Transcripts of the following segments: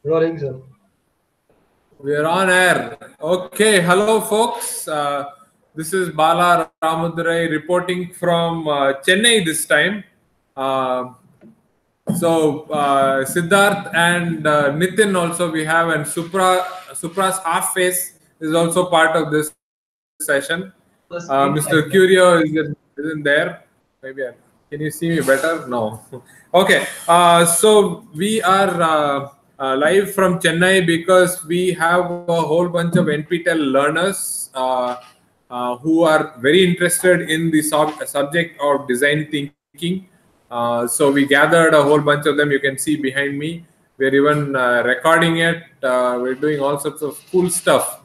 Rolling, sir. We're on air. Okay, hello, folks. This is Bala Ramadurai reporting from Chennai this time. Siddharth and Nitin also we have, and Supra's half face is also part of this session. Mr. Curio isn't there. Maybe can you see me better? No. Okay. So we are live from Chennai because we have a whole bunch of NPTEL learners who are very interested in the subject of design thinking. So we gathered a whole bunch of them. You can see behind me. We're even recording it. We're doing all sorts of cool stuff.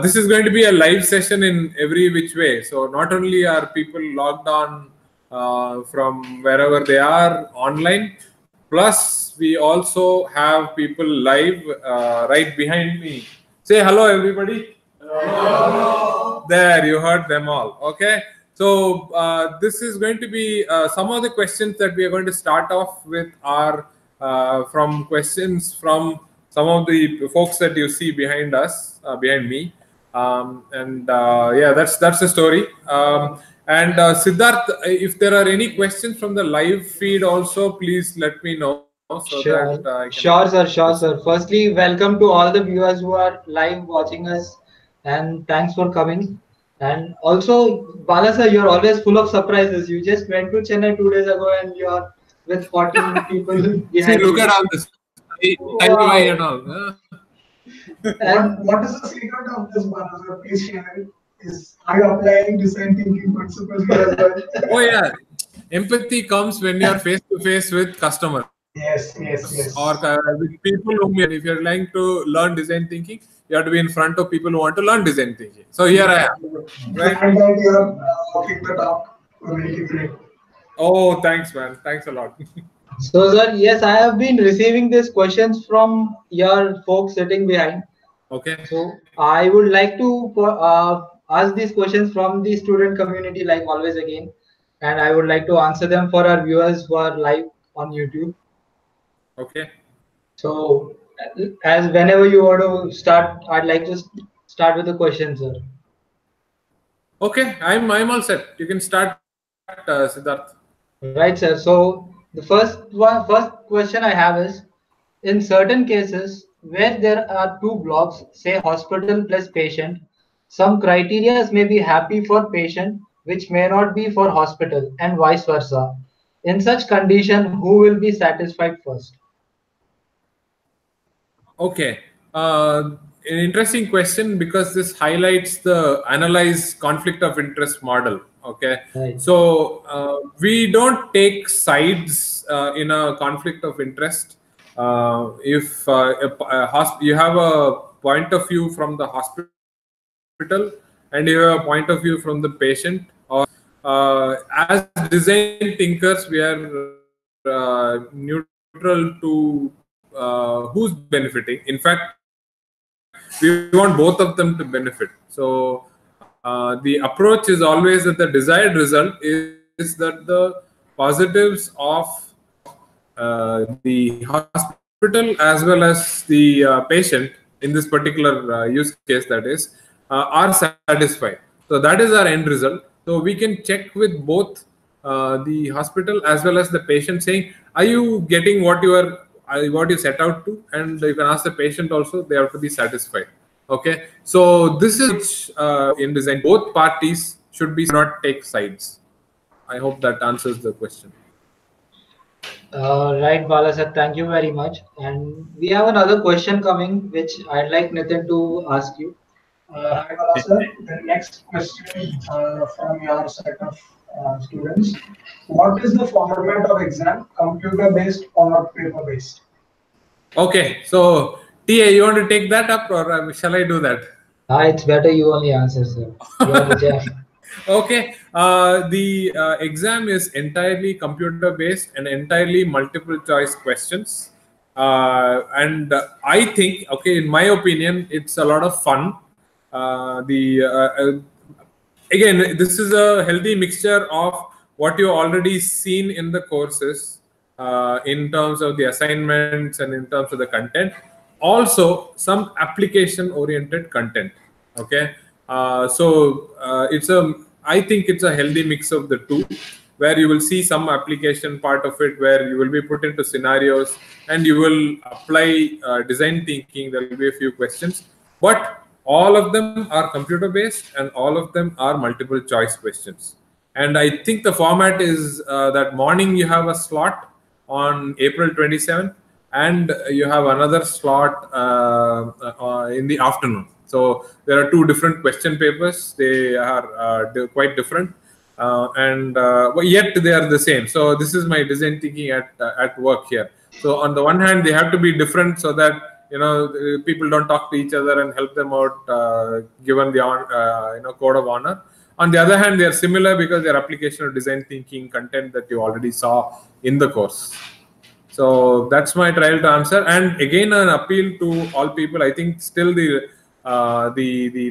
This is going to be a live session in every which way. So not only are people logged on from wherever they are online, plus we also have people live right behind me. Say hello, everybody. Hello. There, you heard them all. Okay. So this is going to be some of the questions that we are going to start off with are from questions from some of the folks that you see behind us, behind me, that's the story. Siddharth, if there are any questions from the live feed, also please let me know so Sure. that I can. Sure, sir. Firstly, welcome to all the viewers who are live watching us, and thanks for coming. And also, Bala sir, you're always full of surprises. You just went to Chennai 2 days ago, and you're with 14 people See, behind look at you. all this. Wow. And all. What is the secret of this, Bala? Please share it. Is I applying design thinking principles here as well? Oh yeah, empathy comes when you are face to face with customers. Yes. Or with people whom if you're trying to learn design thinking, you have to be in front of people who want to learn design thinking. So here I am. Right. And that you are walking the talk. Very great. Oh, thanks, man. Thanks a lot. So, sir, yes, I have been receiving these questions from your folks sitting behind. Okay. So, I would like to ask these questions from the student community, like always again, and I would like to answer them for our viewers who are live on YouTube. Okay. So, as whenever you want to start, I'd like to start with the question, sir. Okay, I'm all set. You can start, Siddharth. Right, sir. So the first question I have is, in certain cases where there are two blocks, say hospital plus patient, some criteria may be happy for patient, which may not be for hospital, and vice versa. In such condition, who will be satisfied first? Okay. An interesting question because this highlights the analyze conflict of interest model. Okay. Right. So we don't take sides in a conflict of interest. If you have a point of view from the hospital and you have a point of view from the patient, or as design thinkers, we are neutral to who's benefiting. In fact, we want both of them to benefit. So the approach is always that the desired result is that the positives of the hospital as well as the patient in this particular use case, that is, are satisfied. So that is our end result. So we can check with both the hospital as well as the patient, saying, are you getting what you set out to? And you can ask the patient also, they have to be satisfied. Okay, so this is in design, both parties should be not take sides. I hope that answers the question. Right, Bala sir, thank you very much. And we have another question coming, which I'd like Nitin to ask you. Hi, Bala sir. The next question from your set of students. What is the format of exam, computer-based or paper-based? Okay, so TA, you want to take that up, or shall I do that? It's better you only answer, sir. You are the judge. Okay, the exam is entirely computer based and entirely multiple choice questions. And I think, okay, in my opinion, it's a lot of fun. Again, this is a healthy mixture of what you already seen in the courses in terms of the assignments and in terms of the content. Also, some application-oriented content. Okay, I think it's a healthy mix of the two, where you will see some application part of it, where you will be put into scenarios and you will apply design thinking. There will be a few questions, but all of them are computer based and all of them are multiple choice questions. And I think the format is that morning you have a slot on April 27th, and you have another slot in the afternoon. So there are two different question papers. They are quite different, but yet they are the same. So this is my design thinking at work here. So on the one hand, they have to be different so that people don't talk to each other and help them out, given the code of honor. On the other hand, they are similar because they are application of design thinking content that you already saw in the course. So that's my trial to answer. And again, an appeal to all people. I think still the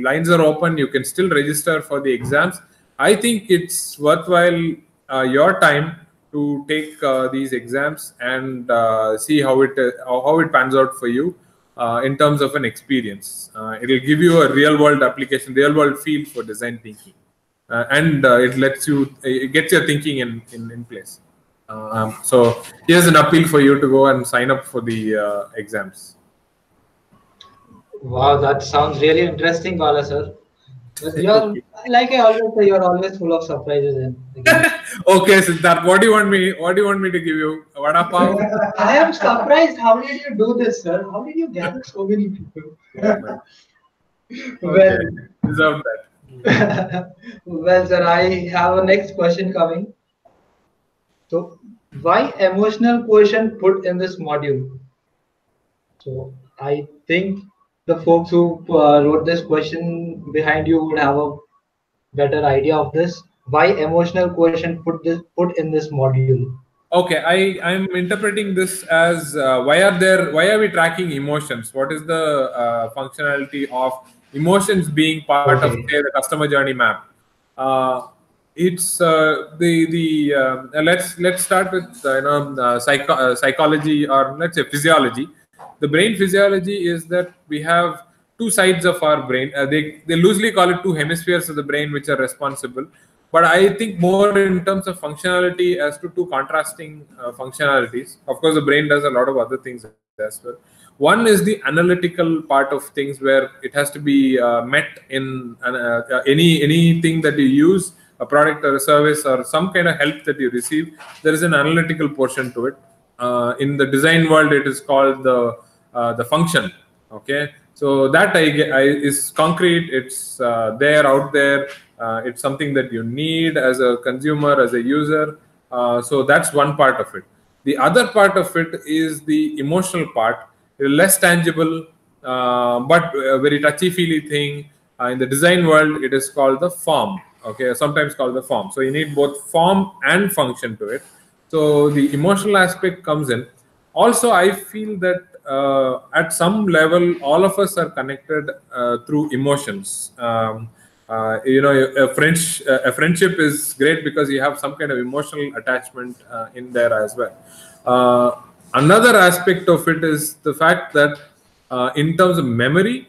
lines are open. You can still register for the exams. I think it's worthwhile your time to take these exams and see how it pans out for you in terms of an experience. It will give you a real world application, real world feel for design thinking, and it gets your thinking in place. So here's an appeal for you to go and sign up for the exams. Wow, that sounds really interesting, Bala sir. But you're, like I always say, you're always full of surprises. Okay, Siddharth, what do you want me to give you? Vada pav? I am surprised. How did you do this, sir? How did you gather so many people? Well, deserve that. Well, sir, I have a next question coming. So, why emotional quotient put in this module? So, I think the folks who wrote this question behind you would have a better idea of this. Why emotional quotient put in this module? Okay, I'm interpreting this as why are we tracking emotions? What is the functionality of emotions being part of, say, the customer journey map? It's let's start with psychology, or let's say physiology. The brain physiology is that we have two sides of our brain. They loosely call it two hemispheres of the brain which are responsible. But I think more in terms of functionality as to two contrasting functionalities. Of course, the brain does a lot of other things as well. One is the analytical part of things, where it has to be met in anything that you use, a product or a service or some kind of help that you receive. There is an analytical portion to it. In the design world, it is called the function. Okay, so that is concrete. It's there, out there. It's something that you need as a consumer, as a user. So that's one part of it. The other part of it is the emotional part, less tangible, but a very touchy-feely thing. In the design world, it is called the form. Okay, sometimes called the form. So you need both form and function to it. So the emotional aspect comes in. Also, I feel that at some level, all of us are connected through emotions. A friendship is great because you have some kind of emotional attachment in there as well. Another aspect of it is the fact that in terms of memory,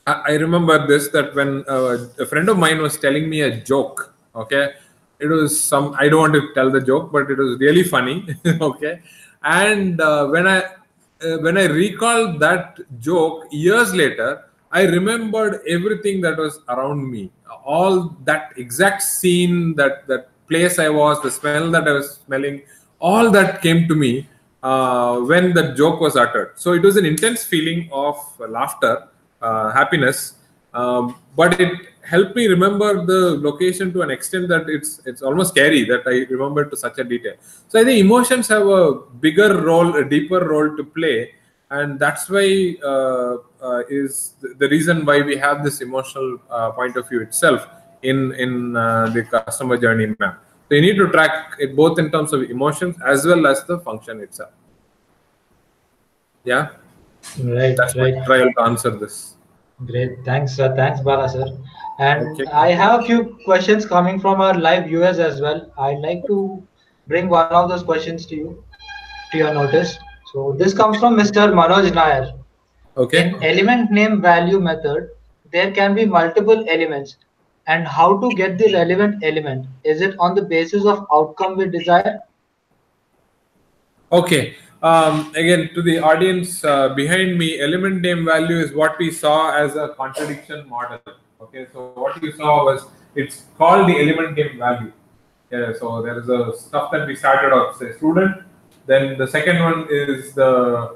I remember this, that when a friend of mine was telling me a joke, okay, it was I don't want to tell the joke, but it was really funny, okay, and when I recalled that joke years later, I remembered everything that was around me, all that exact scene, that place I was, the smell that I was smelling, all that came to me when the joke was uttered. So it was an intense feeling of laughter, happiness, but it helped me remember the location to an extent that it's almost scary that I remember to such a detail. So I think emotions have a bigger role, a deeper role to play, and that's why is the reason why we have this emotional point of view itself in the customer journey map. So you need to track it both in terms of emotions as well as the function itself. Yeah, right. That's my trial to answer this. Great, thanks, sir. Thanks, Bala, sir. And I have a few questions coming from our live viewers as well. I'd like to bring one of those questions to you, to your notice. So this comes from Mr. Manoj Nair. Okay. In element name value method, there can be multiple elements. And how to get the relevant element? Is it on the basis of outcome we desire? Okay. Again, to the audience behind me, element name value is what we saw as a contradiction model. Okay, so what you saw was it's called the element name value. Yeah, so there is a stuff that we started off, say student. Then the second one is the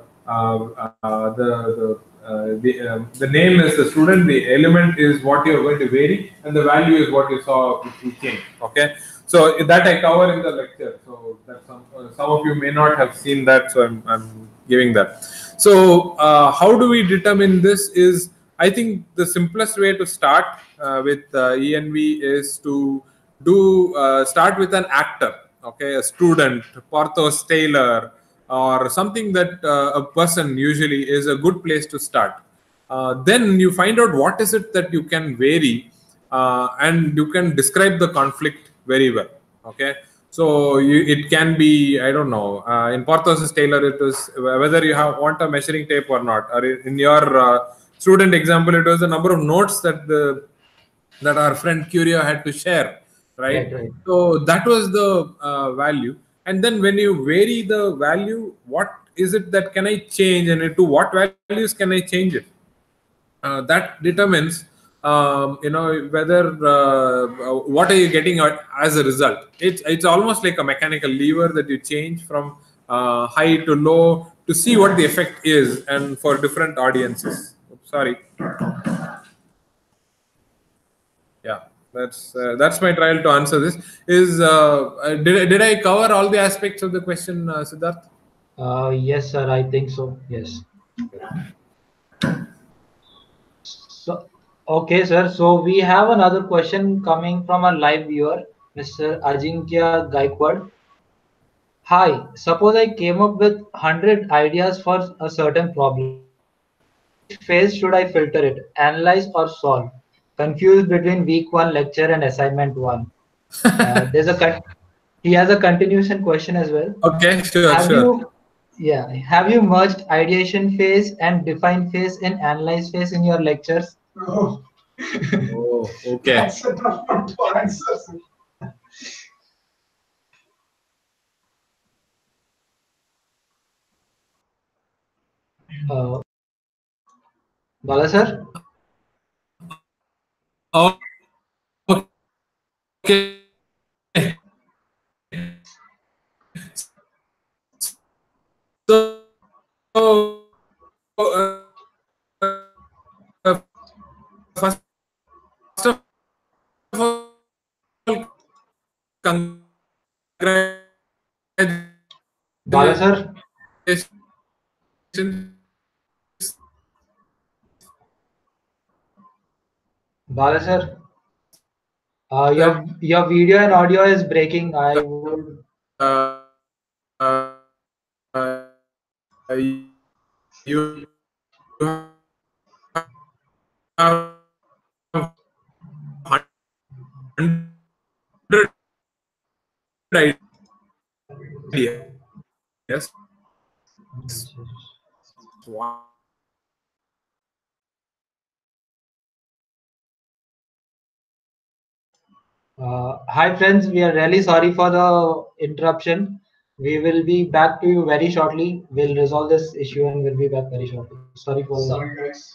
name is the student. The element is what you're going to vary, and the value is what you saw which we change. Okay, so that I cover in the lecture. So that some of you may not have seen that, so I'm giving that. So how do we determine this? Is I think the simplest way to start with ENV is to start with an actor, okay, a student, Porthos Taylor, or something that a person usually is a good place to start. Then you find out what is it that you can vary, and you can describe the conflict very well. Okay, so it can be, I don't know, in Porthos Taylor it was whether you want a measuring tape or not, or in your student example it was the number of notes that our friend Curio had to share, right? Right. So that was the value. And then when you vary the value, what is it that can I change, and to what values can I change it? That determines, whether what are you getting as a result. It's almost like a mechanical lever that you change from high to low to see what the effect is, and for different audiences. Sorry. Yeah, that's my trial to answer this. Did I cover all the aspects of the question, Siddharth? Yes, sir. I think so. Yes. So, okay, sir. So we have another question coming from a live viewer, Mr. Ajinkya Gaikwad. Hi, suppose I came up with 100 ideas for a certain problem. In which phase should I filter it? Analyze or solve? Confused between week 1 lecture and assignment 1. There's a he has a continuation question as well. Okay, sure, Have sure. you have you merged ideation phase and define phase and analyze phase in your lectures? Oh, Oh, okay. that's a tough one to answer. Uh, Bala sir? Oh, okay. So, first of all, Bala sir? congratulations. Bala sir? That Your video and audio is breaking. I would uh, uh, you have 100 ideas. Wow. Hi friends, we are really sorry for the interruption. We will be back to you very shortly. We'll resolve this issue and we'll be back very shortly. Sorry for Sorry, guys.